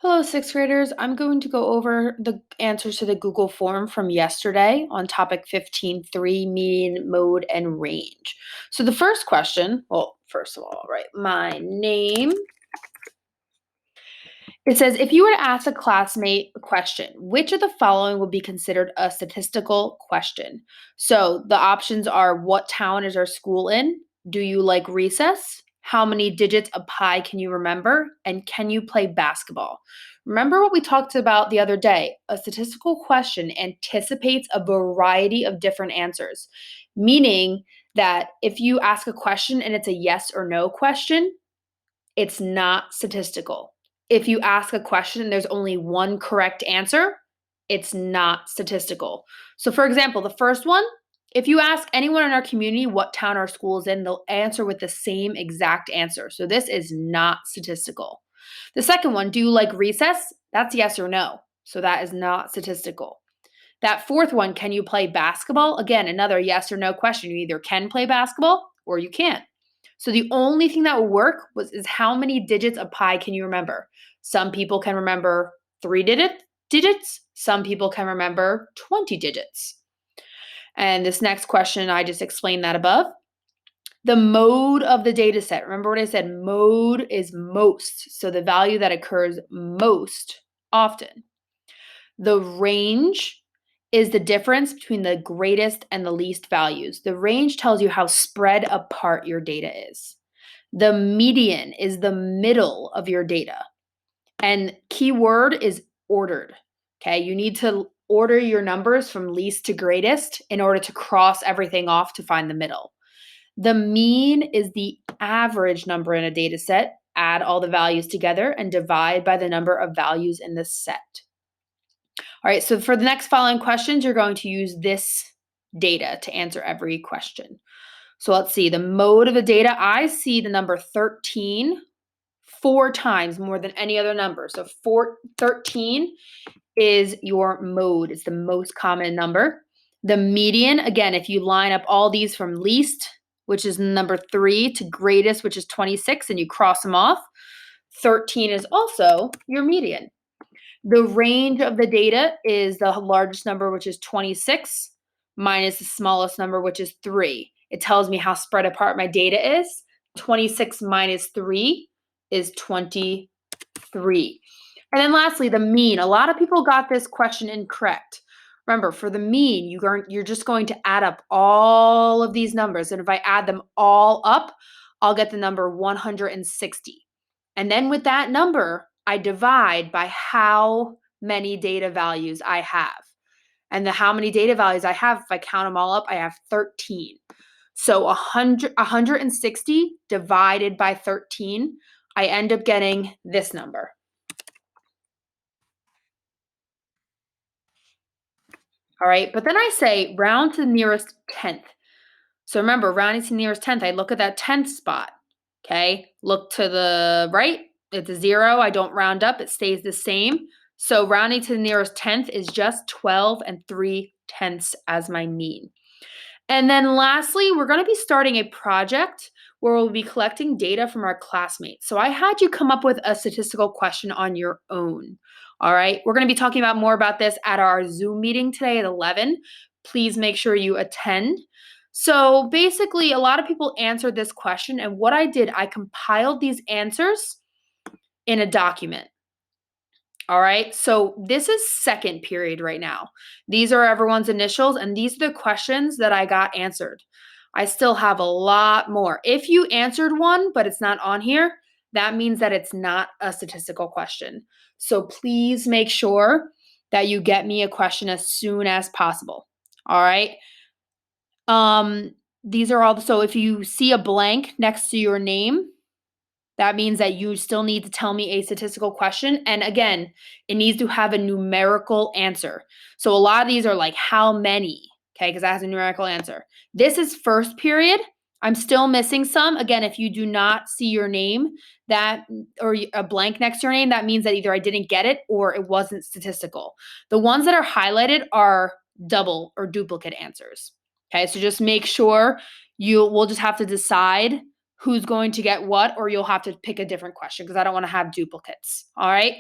Hello, sixth graders. I'm going to go over the answers to the Google form from yesterday on topic 15.3, mean, mode, and range. So the first question, well, first of all, right, my name. It says, if you were to ask a classmate a question, which of the following would be considered a statistical question? So the options are, what town is our school in? Do you like recess? How many digits of pi can you remember? And can you play basketball? Remember what we talked about the other day? A statistical question anticipates a variety of different answers, meaning that if you ask a question and it's a yes or no question, it's not statistical. If you ask a question and there's only one correct answer, it's not statistical. So, for example, the first one, if you ask anyone in our community what town our school is in, they'll answer with the same exact answer. So, this is not statistical. The second one, do you like recess? That's yes or no. So, that is not statistical. That fourth one, can you play basketball? Again, another yes or no question. You either can play basketball or you can't. So the only thing that will work is how many digits of pi can you remember? Some people can remember 3 digits. Some people can remember 20 digits. And this next question, I just explained that above. The mode of the data set. Remember what I said? Mode is most. So the value that occurs most often. The range is the difference between the greatest and the least values. The range tells you how spread apart your data is. The median is the middle of your data. And keyword is ordered. Okay, you need to order your numbers from least to greatest in order to cross everything off to find the middle. The mean is the average number in a data set. Add all the values together and divide by the number of values in the set. All right, so for the next following questions, you're going to use this data to answer every question. So let's see, the mode of the data, I see the number 13 4 times more than any other number. So 13 is your mode. It's the most common number. The median, again, if you line up all these from least, which is number 3, to greatest, which is 26, and you cross them off, 13 is also your median. The range of the data is the largest number, which is 26, minus the smallest number, which is 3. It tells me how spread apart my data is. 26 minus 3 is 23. And then lastly, the mean. A lot of people got this question incorrect. Remember, for the mean, you're just going to add up all of these numbers. And if I add them all up, I'll get the number 160. And then with that number, I divide by how many data values I have. And the how many data values I have, if I count them all up, I have 13. So 160 divided by 13, I end up getting this number. All right, but then I say round to the nearest 10th. So remember, rounding to the nearest 10th, I look at that 10th spot. Okay, look to the right, it's a 0. I don't round up, it stays the same. So rounding to the nearest 10th is just 12 3/10 as my mean. And then lastly, we're going to be starting a project where we'll be collecting data from our classmates. So I had you come up with a statistical question on your own. All right, we're going to be talking about more about this at our Zoom meeting today at 11. Please make sure you attend. So basically, a lot of people answered this question, and what I did, I compiled these answers in a document. All right, so this is second period right now. These are everyone's initials, and these are the questions that I got answered. I still have a lot more. If you answered one, but it's not on here, that means that it's not a statistical question. So please make sure that you get me a question as soon as possible. All right. These are all, so if you see a blank next to your name, that means that you still need to tell me a statistical question. And again, it needs to have a numerical answer. So a lot of these are like how many, okay, because that has a numerical answer. This is first period. I'm still missing some. Again, if you do not see your name or a blank next to your name, that means that either I didn't get it or it wasn't statistical. The ones that are highlighted are double or duplicate answers. Okay, so just make sure we'll just have to decide who's going to get what, or you'll have to pick a different question because I don't want to have duplicates. All right.